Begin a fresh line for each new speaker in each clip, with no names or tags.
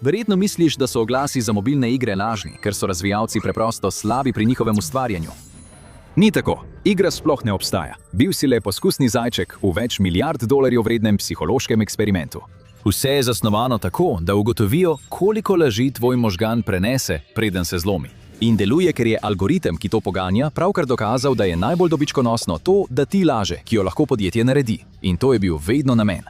Verjetno misliš, da so oglasi za mobilne igre lažni, ker so razvijalci preprosto slabi pri njihovem ustvarjanju. Ni tako. Igra sploh ne obstaja. Bil si le poskusni zajček v več milijard dolarjev vrednem psihološkem eksperimentu. Vse je zasnovano tako, da ugotovijo, koliko laži tvoj možgan prenese, preden se zlomi. In deluje, ker je algoritem, ki to poganja, pravkar dokazal, da je najbolj dobičkonosno to, da ti laže, ki jo lahko podjetje naredi. In to je bil vedno namen.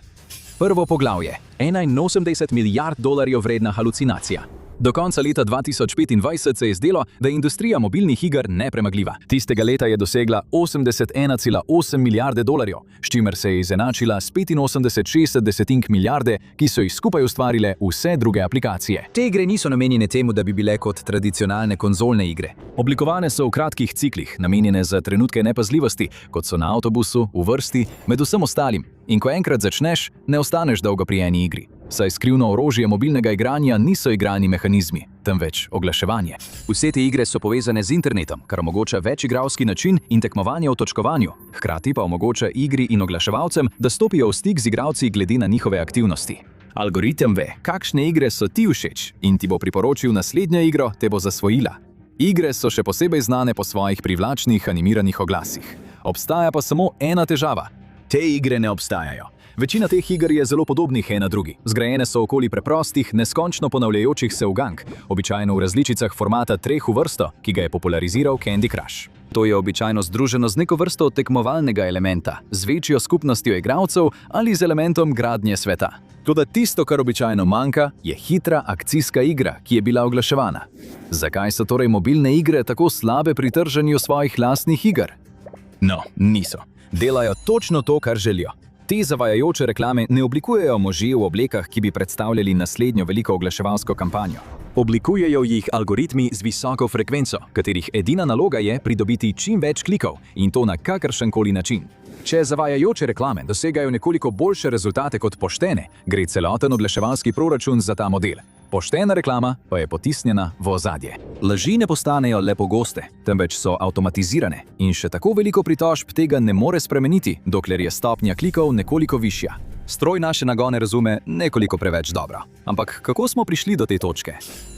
Prvo poglavje. 81 milijard dolarjev vredna halucinacija. Do konca leta 2025 se je zdelo, da je industrija mobilnih iger nepremagljiva. Tistega leta je dosegla 81,8 milijarde dolarjev, s čimer se je izenačila s 85,6 milijarde, ki so jih skupaj ustvarile vse druge aplikacije. Te igre niso namenjene temu, da bi bile kot tradicionalne konzolne igre. Oblikovane so v kratkih ciklih, namenjene za trenutke nepazljivosti, kot so na avtobusu, v vrsti, med vsem ostalim. In ko enkrat začneš, ne ostaneš dolgo pri eni igri. Saj skrivno orožje mobilnega igranja niso igralni mehanizmi, temveč oglaševanje. Vse te igre so povezane z internetom, kar omogoča večigralski način in tekmovanje v točkovanju, hkrati pa omogoča igri in oglaševalcem, da stopijo v stik z igralci glede na njihove aktivnosti. Algoritem ve, kakšne igre so ti všeč in ti bo priporočil naslednjo igro, te bo zasvojila. Igre so še posebej znane po svojih privlačnih animiranih oglasih. Obstaja pa samo ena težava. Te igre ne obstajajo. Večina teh iger je zelo podobnih ena drugi. Zgrajene so okoli preprostih, neskončno ponavljajočih se ugank, običajno v različicah formata 3 v vrsto, ki ga je populariziral Candy Crush. To je običajno združeno z neko vrsto tekmovalnega elementa, z večjo skupnostjo igralcev ali z elementom gradnje sveta. Toda tisto, kar običajno manjka, je hitra akcijska igra, ki je bila oglaševana. Zakaj so torej mobilne igre tako slabe pri trženju svojih lastnih iger? No, niso. Delajo točno to, kar želijo. Te zavajajoče reklame ne oblikujejo možje v oblekah, ki bi predstavljali naslednjo veliko oglaševalsko kampanjo. Oblikujejo jih algoritmi z visoko frekvenco, katerih edina naloga je pridobiti čim več klikov in to na kakršenkoli način. Če zavajajoče reklame dosegajo nekoliko boljše rezultate kot poštene, gre celoten oglaševalski proračun za ta model. Poštena reklama pa je potisnjena v ozadje. Laži ne postanejo le pogoste, temveč so avtomatizirane in še tako veliko pritožb tega ne more spremeniti, dokler je stopnja klikov nekoliko višja. Stroj naše nagone razume nekoliko preveč dobro. Ampak kako smo prišli do te točke?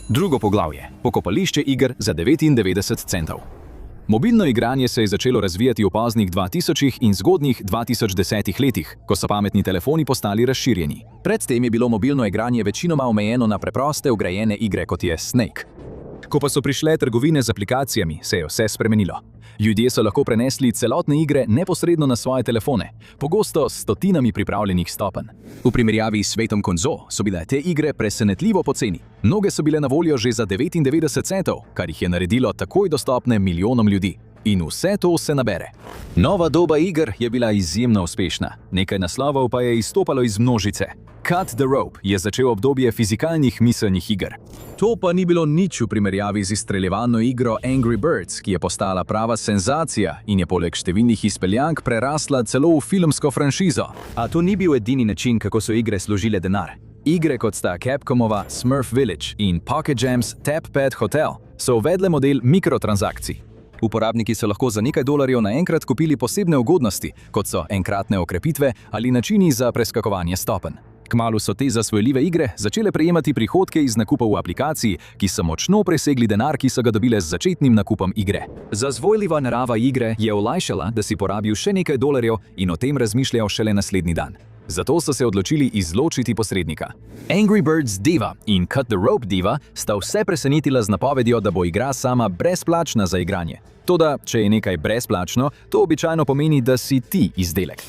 Drugo poglavje. Pokopališče iger za 99 centov. Mobilno igranje se je začelo razvijati v poznih 2000 in zgodnjih 2010 letih, ko so pametni telefoni postali razširjeni. Predtem je bilo mobilno igranje večinoma omejeno na preproste vgrajene igre, kot je Snake. Ko pa so prišle trgovine z aplikacijami, se je vse spremenilo. Ljudje so lahko prenesli celotne igre neposredno na svoje telefone, pogosto s stotinami pripravljenih stopenj. V primerjavi s svetom konzol so bile te igre presenetljivo poceni. Mnoge so bile na voljo že za 99 centov, kar jih je naredilo takoj dostopne milijonom ljudi. In vse to se nabere. Nova doba iger je bila izjemno uspešna. Nekaj naslovov pa je izstopalo iz množice. Cut the Rope je začel obdobje fizikalnih miselnih iger. To pa ni bilo nič v primerjavi z izstreljevalno igro Angry Birds, ki je postala prava senzacija in je poleg številnih izpeljank prerasla celo v filmsko franšizo. A to ni bil edini način, kako so igre služile denar. Igre kot sta Capcomova Smurf Village in Pocket Jams Tap Pad Hotel so uvedle model mikrotransakcij. Uporabniki so lahko za nekaj dolarjev naenkrat kupili posebne ugodnosti, kot so enkratne okrepitve ali načini za preskakovanje stopenj. Kmalu so te zasvojljive igre začele prejemati prihodke iz nakupov v aplikaciji, ki so močno presegli denar, ki so ga dobile z začetnim nakupom igre. Zazvojljiva narava igre je olajšala, da si porabil še nekaj dolarjev in o tem razmišljal šele naslednji dan. Zato so se odločili izločiti posrednika. Angry Birds Diva in Cut the Rope Diva sta vse presenetila z napovedjo, da bo igra sama brezplačna za igranje. Toda, če je nekaj brezplačno, to običajno pomeni, da si ti izdelek.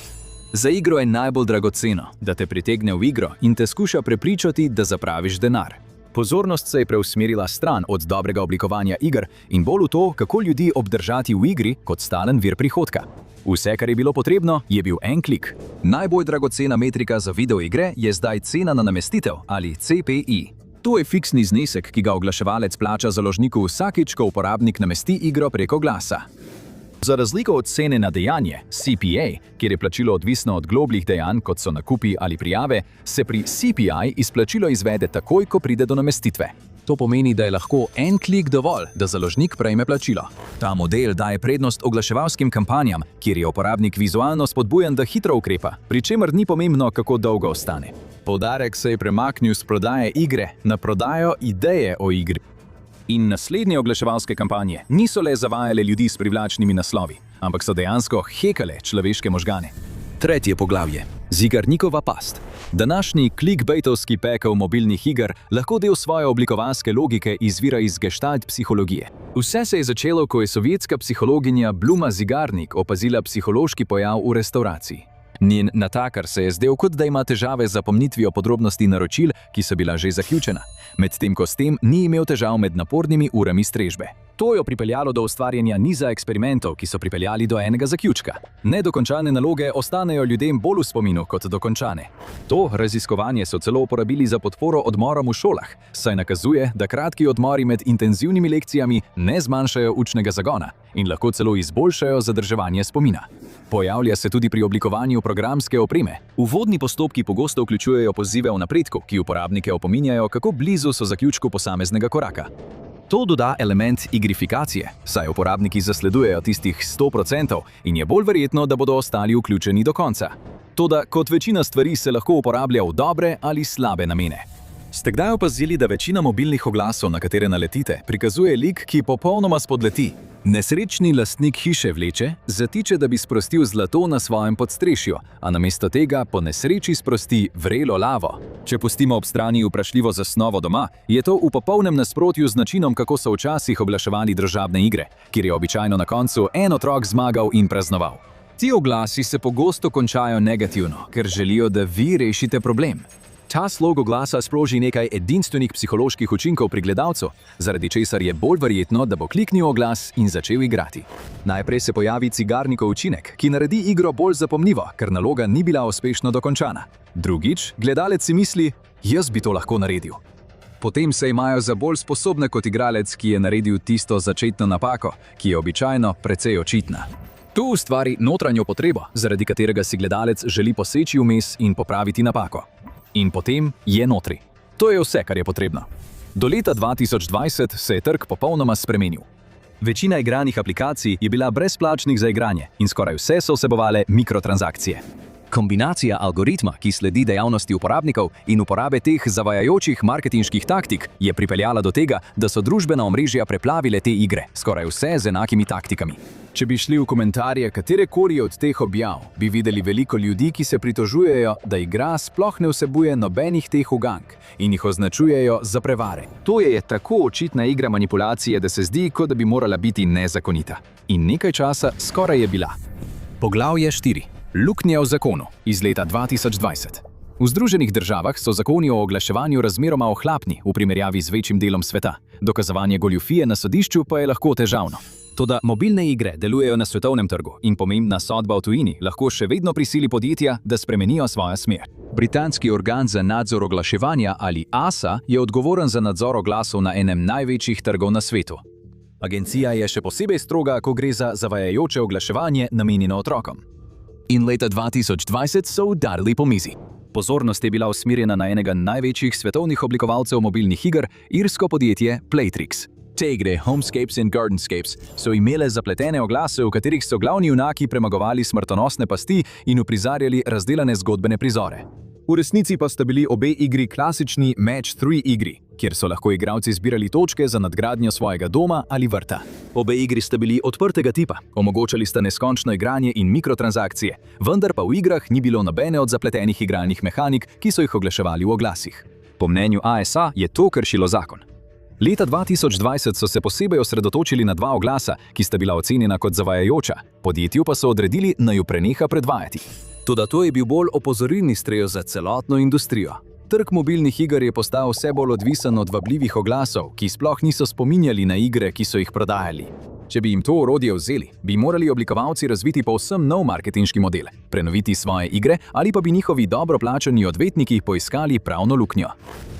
Za igro je najbolj dragoceno, da te pritegne v igro in te skuša prepričati, da zapraviš denar. Pozornost se je preusmerila stran od dobrega oblikovanja iger in bolj v to, kako ljudi obdržati v igri kot stalen vir prihodka. Vse, kar je bilo potrebno, je bil en klik. Najbolj dragocena metrika za videoigre je zdaj cena na namestitev ali CPI. To je fiksni znesek, ki ga oglaševalec plača založniku vsakič, ko uporabnik namesti igro preko glasa. Za razliko od cene na dejanje, CPA, kjer je plačilo odvisno od globljih dejanj, kot so nakupi ali prijave, se pri CPI izplačilo izvede takoj, ko pride do namestitve. To pomeni, da je lahko en klik dovolj, da založnik prejme plačilo. Ta model daje prednost oglaševalskim kampanjam, kjer je uporabnik vizualno spodbujan, da hitro ukrepa, pri čemer ni pomembno, kako dolgo ostane. Poudarek se je premaknil s prodaje igre na prodajo ideje o igri. In naslednje oglaševalske kampanje niso le zavajale ljudi s privlačnimi naslovi, ampak so dejansko hekale človeške možgane. Tretje poglavje. Zigarnikova past. Današnji clickbaitovski pekel mobilnih iger lahko del svoje oblikovalske logike izvira iz gestalt psihologije. Vse se je začelo, ko je sovjetska psihologinja Bluma Zigarnik opazila psihološki pojav v restavraciji. Njen natakar se je zdel, kot da ima težave z zapomnitvijo podrobnosti naročil, ki so bila že zaključena, medtem ko s tem ni imel težav med napornimi urami strežbe. To je pripeljalo do ustvarjanja niza eksperimentov, ki so pripeljali do enega zaključka. Nedokončane naloge ostanejo ljudem bolj v spominu kot dokončane. To raziskovanje so celo uporabili za podporo odmorom v šolah, saj nakazuje, da kratki odmori med intenzivnimi lekcijami ne zmanjšajo učnega zagona in lahko celo izboljšajo zadrževanje spomina. Pojavlja se tudi pri oblikovanju programske opreme. Uvodni postopki pogosto vključujejo pozive o napredku, ki uporabnike opominjajo, kako blizu so zaključku posameznega koraka. To doda element igrifikacije, saj uporabniki zasledujejo tistih 100% in je bolj verjetno, da bodo ostali vključeni do konca. Toda kot večina stvari se lahko uporablja v dobre ali slabe namene. Ste kdaj opazili, da večina mobilnih oglasov, na katere naletite, prikazuje lik, ki popolnoma spodleti? Nesrečni lastnik hiše vleče, zatiče, da bi sprostil zlato na svojem podstrešju, a namesto tega po nesreči sprosti vrelo lavo. Če pustimo ob strani vprašljivo zasnovo doma, je to v popolnem nasprotju z načinom, kako so včasih oglaševali družabne igre, kjer je običajno na koncu en otrok zmagal in praznoval. Ti oglasi se pogosto končajo negativno, ker želijo, da vi rešite problem. Ta slog oglasa sproži nekaj edinstvenih psiholoških učinkov pri gledalcu, zaradi česar je bolj verjetno, da bo kliknil oglas in začel igrati. Najprej se pojavi cigarnikov učinek, ki naredi igro bolj zapomljivo, ker naloga ni bila uspešno dokončana. Drugič, gledalec si misli, jaz bi to lahko naredil. Potem se imajo za bolj sposobne kot igralec, ki je naredil tisto začetno napako, ki je običajno precej očitna. To ustvari notranjo potrebo, zaradi katerega si gledalec želi poseči vmes in popraviti napako. In potem je notri. To je vse, kar je potrebno. Do leta 2020 se je trg popolnoma spremenil. Večina igranih aplikacij je bila brezplačnih za igranje in skoraj vse so vsebovale mikrotransakcije. Kombinacija algoritma, ki sledi dejavnosti uporabnikov in uporabe teh zavajajočih marketinških taktik, je pripeljala do tega, da so družbena omrežja preplavile te igre, skoraj vse z enakimi taktikami. Če bi šli v komentarje katerekoli od teh objav, bi videli veliko ljudi, ki se pritožujejo, da igra sploh ne vsebuje nobenih teh ugank in jih označujejo za prevare. To je tako očitna igra manipulacije, da se zdi, kot da bi morala biti nezakonita. In nekaj časa skoraj je bila. Poglavje 4. Luknje v zakonu iz leta 2020. V Združenih državah so zakoni o oglaševanju razmeroma ohlapni v primerjavi z večjim delom sveta. Dokazovanje goljufije na sodišču pa je lahko težavno. Toda mobilne igre delujejo na svetovnem trgu in pomembna sodba v tujini lahko še vedno prisili podjetja, da spremenijo svojo smer. Britanski organ za nadzor oglaševanja ali ASA je odgovoren za nadzor oglasov na enem največjih trgov na svetu. Agencija je še posebej stroga, ko gre za zavajajoče oglaševanje namenjeno otrokom. In leta 2020 so udarili po mizi. Pozornost je bila usmerjena na enega največjih svetovnih oblikovalcev mobilnih iger, irsko podjetje Playtrix. Te igre, Homescapes in Gardenscapes, so imele zapletene oglase, v katerih so glavni junaki premagovali smrtonosne pasti in uprizarjali razdelane zgodbene prizore. V resnici pa sta bili obe igri klasični Match 3 igri, kjer so lahko igralci zbirali točke za nadgradnjo svojega doma ali vrta. Obe igri sta bili odprtega tipa, omogočali sta neskončno igranje in mikrotransakcije, vendar pa v igrah ni bilo nobene od zapletenih igralnih mehanik, ki so jih oglaševali v oglasih. Po mnenju ASA je to kršilo zakon. Leta 2020 so se posebej osredotočili na dva oglasa, ki sta bila ocenjena kot zavajajoča, podjetju pa so odredili, naj ju preneha predvajati. Toda to je bil bolj opozorilni strel za celotno industrijo. Trg mobilnih iger je postal vse bolj odvisen od vabljivih oglasov, ki sploh niso spominjali na igre, ki so jih prodajali. Če bi jim to orodje vzeli, bi morali oblikovalci razviti povsem nov marketinški model, prenoviti svoje igre ali pa bi njihovi dobro plačani odvetniki poiskali pravno luknjo.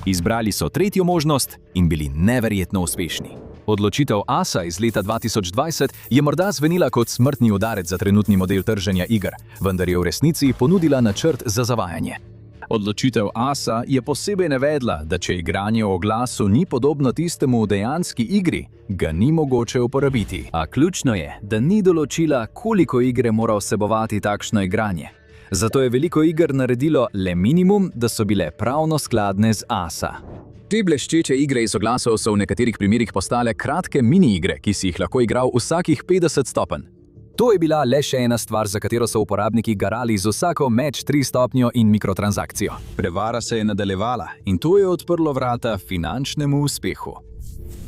Izbrali so tretjo možnost in bili neverjetno uspešni. Odločitev ASA iz leta 2020 je morda zvenila kot smrtni udarec za trenutni model trženja iger, vendar je v resnici ponudila načrt za zavajanje. Odločitev ASA je posebej navedla, da če igranje v oglasu ni podobno tistemu v dejanski igri, ga ni mogoče uporabiti. A ključno je, da ni določila, koliko igre mora vsebovati takšno igranje. Zato je veliko iger naredilo le minimum, da so bile pravno skladne z ASA. Te bleščeče igre iz oglasov so v nekaterih primerih postale kratke mini-igre, ki si jih lahko igral vsakih 50 stopenj. To je bila le še ena stvar, za katero so uporabniki garali z vsako match 3 stopnjo in mikrotransakcijo. Prevara se je nadaljevala in to je odprlo vrata finančnemu uspehu.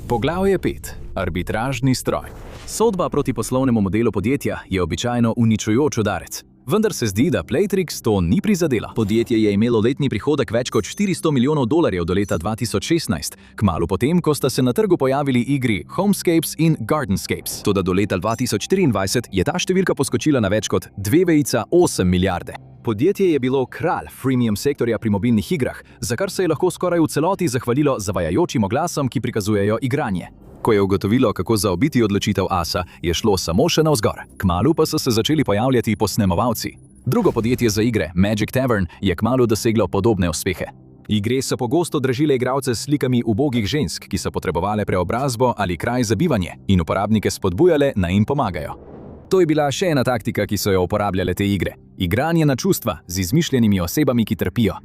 Poglavje 5. Arbitražni stroj. Sodba proti poslovnemu modelu podjetja je običajno uničujoč udarec. Vendar se zdi, da Playtrix to ni prizadelo. Podjetje je imelo letni prihodek več kot $400 milijonov do leta 2016, kmalu potem, ko sta se na trgu pojavili igri Homescapes in Gardenscapes. Toda do leta 2024 je ta številka poskočila na več kot 2,8 milijarde. Podjetje je bilo kralj freemium sektorja pri mobilnih igrah, za kar se je lahko skoraj v celoti zahvalilo zavajajočim oglasom, ki prikazujejo igranje. Ko je ugotovilo, kako zaobiti odločitev ASA, je šlo samo še navzgor. Kmalu pa so se začeli pojavljati posnemovalci. Drugo podjetje za igre, Magic Tavern, je kmalu doseglo podobne uspehe. Igre so pogosto dražile igralce s slikami ubogih žensk, ki so potrebovale preobrazbo ali kraj za bivanje, in uporabnike spodbujale, naj jim pomagajo. To je bila še ena taktika, ki so jo uporabljale te igre. Igranje na čustva z izmišljenimi osebami, ki trpijo.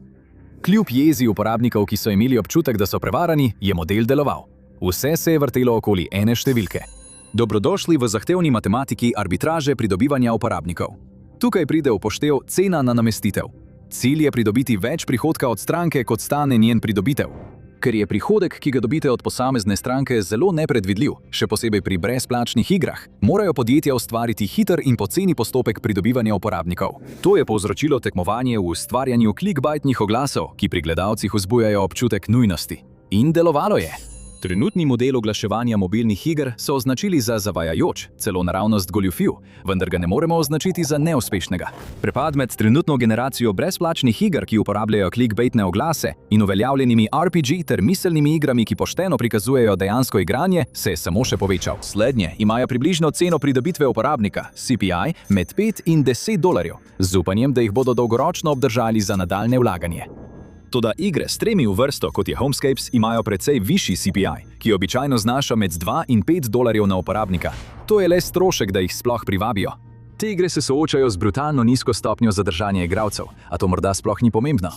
Kljub jezi uporabnikov, ki so imeli občutek, da so prevarani, je model deloval. Vse se je vrtelo okoli ene številke. Dobrodošli v zahtevni matematiki arbitraže pridobivanja uporabnikov. Tukaj pride v poštev cena na namestitev. Cilj je pridobiti več prihodka od stranke, kot stane njen pridobitev. Ker je prihodek, ki ga dobite od posamezne stranke, zelo nepredvidljiv, še posebej pri brezplačnih igrah, morajo podjetja ustvariti hiter in poceni postopek pridobivanja uporabnikov. To je povzročilo tekmovanje v ustvarjanju clickbaitnih oglasov, ki pri gledalcih vzbujajo občutek nujnosti. In delovalo je. Trenutni model oglaševanja mobilnih iger so označili za zavajajoč, celo naravnost goljufiv, vendar ga ne moremo označiti za neuspešnega. Prepad med trenutno generacijo brezplačnih iger, ki uporabljajo clickbaitne oglase, in uveljavljenimi RPG ter miselnimi igrami, ki pošteno prikazujejo dejansko igranje, se je samo še povečal. Slednje imajo približno ceno pridobitve uporabnika, CPI, med $5 in $10, z upanjem, da jih bodo dolgoročno obdržali za nadaljne vlaganje. Toda igre s 3 v vrsto, kot je Homescapes, imajo precej višji CPI, ki običajno znaša med $2 in $5 na uporabnika. To je le strošek, da jih sploh privabijo. Te igre se soočajo z brutalno nizko stopnjo zadržanja igralcev, a to morda sploh ni pomembno.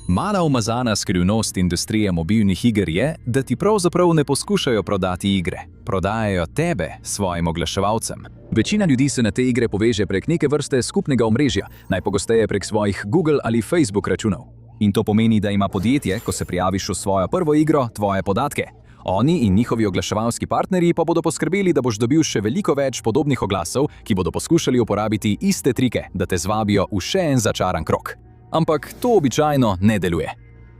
Mala umazana skrivnost industrije mobilnih iger je, da ti pravzaprav ne poskušajo prodati igre. Prodajajo tebe svojim oglaševalcem. Večina ljudi se na te igre poveže prek neke vrste skupnega omrežja, najpogosteje prek svojih Google ali Facebook računov. In to pomeni, da ima podjetje, ko se prijaviš v svojo prvo igro, tvoje podatke. Oni in njihovi oglaševalski partnerji pa bodo poskrbeli, da boš dobil še veliko več podobnih oglasov, ki bodo poskušali uporabiti iste trike, da te zvabijo v še en začaran krog. Ampak to običajno ne deluje.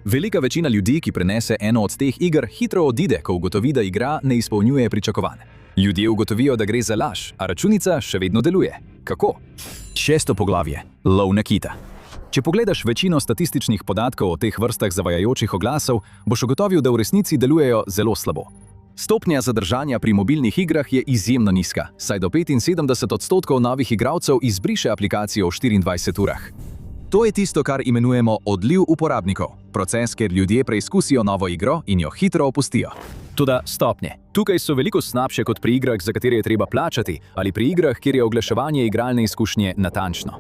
Velika večina ljudi, ki prenese eno od teh iger, hitro odide, ko ugotovi, da igra ne izpolnjuje pričakovanj. Ljudje ugotovijo, da gre za laž, a računica še vedno deluje. Kako? 6. poglavje. Lov na kita. Če pogledaš večino statističnih podatkov o teh vrstah zavajajočih oglasov, boš ugotovil, da v resnici delujejo zelo slabo. Stopnja zadržanja pri mobilnih igrah je izjemno nizka, saj do 75% novih igralcev izbriše aplikacijo v 24 urah. To je tisto, kar imenujemo odliv uporabnikov, proces, kjer ljudje preizkusijo novo igro in jo hitro opustijo. Toda stopnje. Tukaj so veliko slabše kot pri igrah, za katere je treba plačati, ali pri igrah, kjer je oglaševanje igralne izkušnje natančno.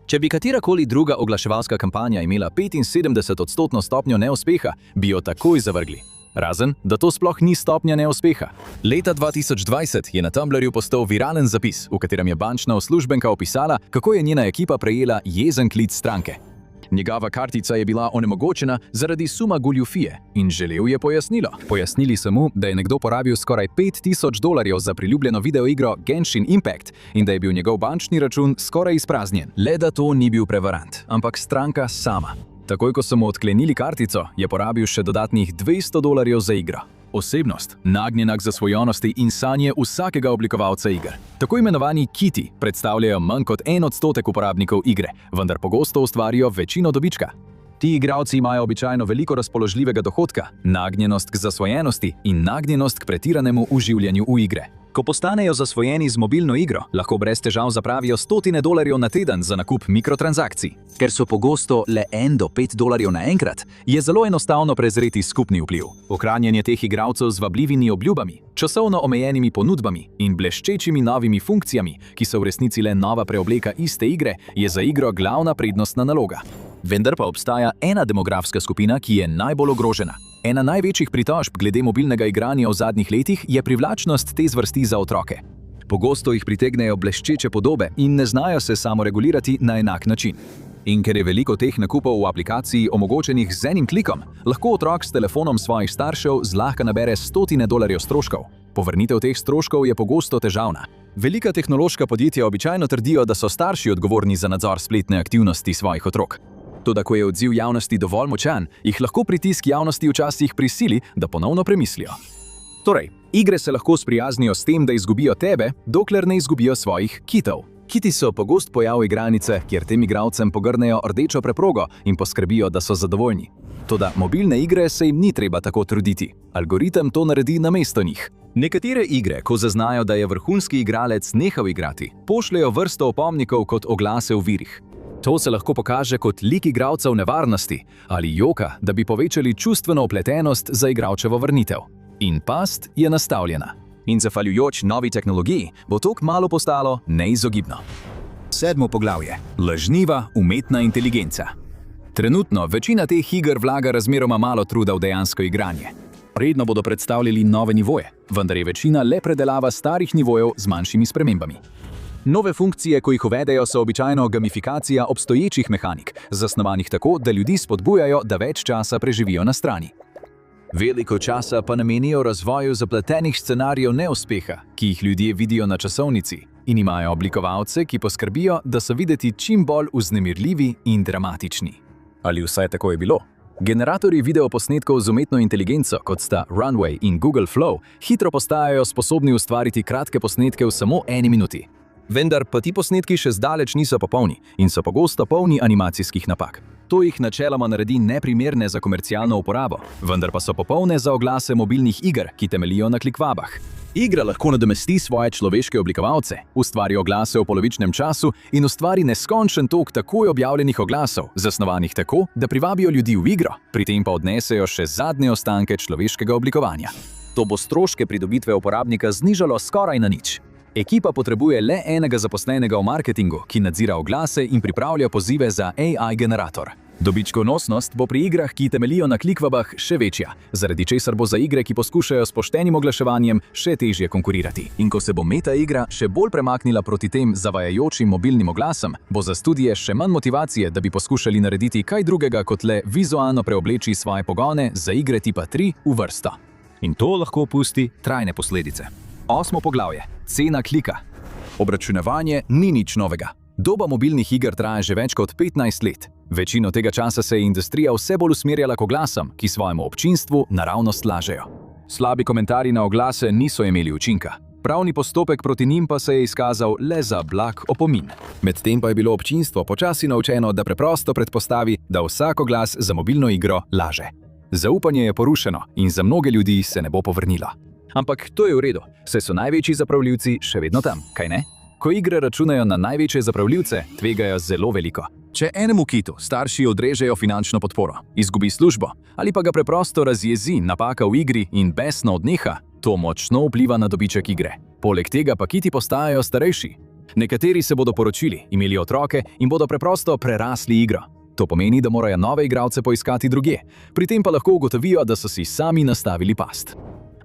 Če bi katerakoli druga oglaševalska kampanja imela 75% stopnjo neuspeha, bi jo takoj zavrgli. Razen, da to sploh ni stopnja neuspeha. Leta 2020 je na Tumblrju postal viralen zapis, v katerem je bančna uslužbenka opisala, kako je njena ekipa prejela jezen klic stranke. Njegova kartica je bila onemogočena zaradi suma goljufije in želel je pojasnilo. Pojasnili so mu, da je nekdo porabil skoraj $5,000 za priljubljeno videoigro Genshin Impact in da je bil njegov bančni račun skoraj izpraznjen. Le da to ni bil prevarant, ampak stranka sama. Takoj, ko so mu odklenili kartico, je porabil še dodatnih $200 za igro. Osebnost, nagnjena k zasvojenosti in sanje vsakega oblikovalca iger. Tako imenovani kiti predstavljajo manj kot 1% uporabnikov igre, vendar pogosto ustvarijo večino dobička. Ti igralci imajo običajno veliko razpoložljivega dohodka, nagnjenost k zasvojenosti in nagnjenost k pretiranemu uživljanju v igre. Ko postanejo zasvojeni z mobilno igro, lahko brez težav zapravijo stotine dolarjev na teden za nakup mikrotransakcij. Ker so pogosto le 1 do 5 dolarjev naenkrat, je zelo enostavno prezreti skupni vpliv. Ohranjanje teh igralcev z vabljivimi obljubami, časovno omejenimi ponudbami in bleščečimi novimi funkcijami, ki so v resnici le nova preobleka iste igre, je za igro glavna prednostna naloga. Vendar pa obstaja ena demografska skupina, ki je najbolj ogrožena. Ena največjih pritožb glede mobilnega igranja v zadnjih letih je privlačnost te zvrsti za otroke. Pogosto jih pritegnejo bleščeče podobe in ne znajo se samoregulirati na enak način. In ker je veliko teh nakupov v aplikaciji omogočenih z enim klikom, lahko otrok s telefonom svojih staršev zlahka nabere stotine dolarjev stroškov. Povrnitev teh stroškov je pogosto težavna. Velika tehnološka podjetja običajno trdijo, da so starši odgovorni za nadzor spletne aktivnosti svojih otrok. Toda ko je odziv javnosti dovolj močan, jih lahko pritisk javnosti včasih prisili, da ponovno premislijo. Torej, igre se lahko sprijaznijo s tem, da izgubijo tebe, dokler ne izgubijo svojih kitov. Kiti so pogost pojav igralnice, kjer tem igralcem pogrnejo rdečo preprogo in poskrbijo, da so zadovoljni. Toda mobilne igre se jim ni treba tako truditi. Algoritem to naredi namesto njih. Nekatere igre, ko zaznajo, da je vrhunski igralec nehal igrati, pošljejo vrsto opomnikov kot oglase v virih. To se lahko pokaže kot lik igralca v nevarnosti ali joka, da bi povečali čustveno vpletenost za igralčevo vrnitev. In past je nastavljena. In zahvaljujoč novi tehnologiji bo to kmalu postalo neizogibno. 7. poglavje. Lažniva umetna inteligenca. Trenutno večina teh iger vlaga razmeroma malo truda v dejansko igranje. Redno bodo predstavljali nove nivoje, vendar je večina le predelava starih nivojev z manjšimi spremembami. Nove funkcije, ko jih uvedejo, so običajno gamifikacija obstoječih mehanik, zasnovanih tako, da ljudi spodbujajo, da več časa preživijo na strani. Veliko časa pa namenijo razvoju zapletenih scenarijev neuspeha, ki jih ljudje vidijo na časovnici, in imajo oblikovalce, ki poskrbijo, da so videti čim bolj vznemirljivi in dramatični. Ali vsaj tako je bilo? Generatorji videoposnetkov z umetno inteligenco, kot sta Runway in Google Flow, hitro postajajo sposobni ustvariti kratke posnetke v samo 1 minuti. Vendar pa ti posnetki še zdaleč niso popolni in so pogosto polni animacijskih napak. To jih načeloma naredi neprimerne za komercialno uporabo, vendar pa so popolne za oglase mobilnih iger, ki temeljijo na klikvabah. Igra lahko nadomesti svoje človeške oblikovalce, ustvari oglase v polovičnem času in ustvari neskončen tok takoj objavljenih oglasov, zasnovanih tako, da privabijo ljudi v igro, pri tem pa odnesejo še zadnje ostanke človeškega oblikovanja. To bo stroške pridobitve uporabnika znižalo skoraj na nič. Ekipa potrebuje le enega zaposlenega v marketingu, ki nadzira oglase in pripravlja pozive za AI generator. Dobičkonosnost bo pri igrah, ki temeljijo na klikvabah, še večja, zaradi česar bo za igre, ki poskušajo s poštenim oglaševanjem, še težje konkurirati. In ko se bo meta igra še bolj premaknila proti tem zavajajočim mobilnim oglasom, bo za studije še manj motivacije, da bi poskušali narediti kaj drugega kot le vizualno preobleči svoje pogone za igre tipa 3 v vrsto. In to lahko pusti trajne posledice. 8. poglavje. Cena klika. Obračunavanje ni nič novega. Doba mobilnih iger traja že več kot 15 let. Večino tega časa se je industrija vse bolj usmerjala k oglasom, ki svojemu občinstvu naravnost lažejo. Slabi komentarji na oglase niso imeli učinka. Pravni postopek proti njim pa se je izkazal le za blag opomin. Medtem pa je bilo občinstvo počasi naučeno, da preprosto predpostavi, da vsak oglas za mobilno igro laže. Zaupanje je porušeno in za mnoge ljudi se ne bo povrnilo. Ampak to je v redu, saj so največji zapravljivci še vedno tam, kaj ne? Ko igre računajo na največje zapravljivce, tvegajo zelo veliko. Če enemu kitu starši odrežejo finančno podporo, izgubi službo ali pa ga preprosto razjezi napaka v igri in besno odneha, to močno vpliva na dobiček igre. Poleg tega pa kiti postajajo starejši. Nekateri se bodo poročili, imeli otroke in bodo preprosto prerasli igro. To pomeni, da morajo nove igralce poiskati drugje, pri tem pa lahko ugotovijo, da so si sami nastavili past.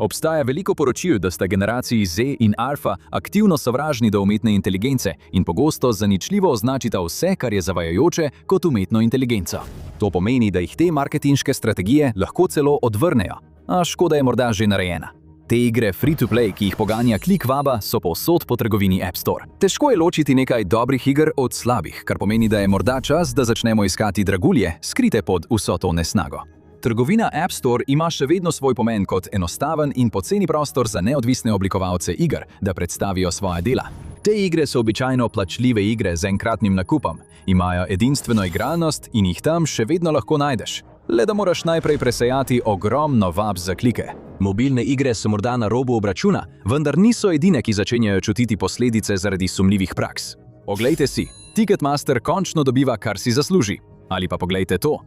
Obstaja veliko poročil, da sta generaciji Z in Alfa aktivno sovražni do umetne inteligence in pogosto zaničljivo označita vse, kar je zavajajoče, kot umetno inteligenco. To pomeni, da jih te marketinške strategije lahko celo odvrnejo, a škoda je morda že narejena. Te igre free-to-play, ki jih poganja klikvaba, so povsod po trgovini App Store. Težko je ločiti nekaj dobrih iger od slabih, kar pomeni, da je morda čas, da začnemo iskati dragulje, skrite pod vso to nesnago. Trgovina App Store ima še vedno svoj pomen kot enostaven in poceni prostor za neodvisne oblikovalce iger, da predstavijo svoja dela. Te igre so običajno plačljive igre z enkratnim nakupom, imajo edinstveno igralnost in jih tam še vedno lahko najdeš. Le da moraš najprej presejati ogromno vab za klike. Mobilne igre so morda na robu obračuna, vendar niso edine, ki začenjajo čutiti posledice zaradi sumljivih praks. Oglejte si, Ticketmaster končno dobiva, kar si zasluži. Ali pa poglejte to.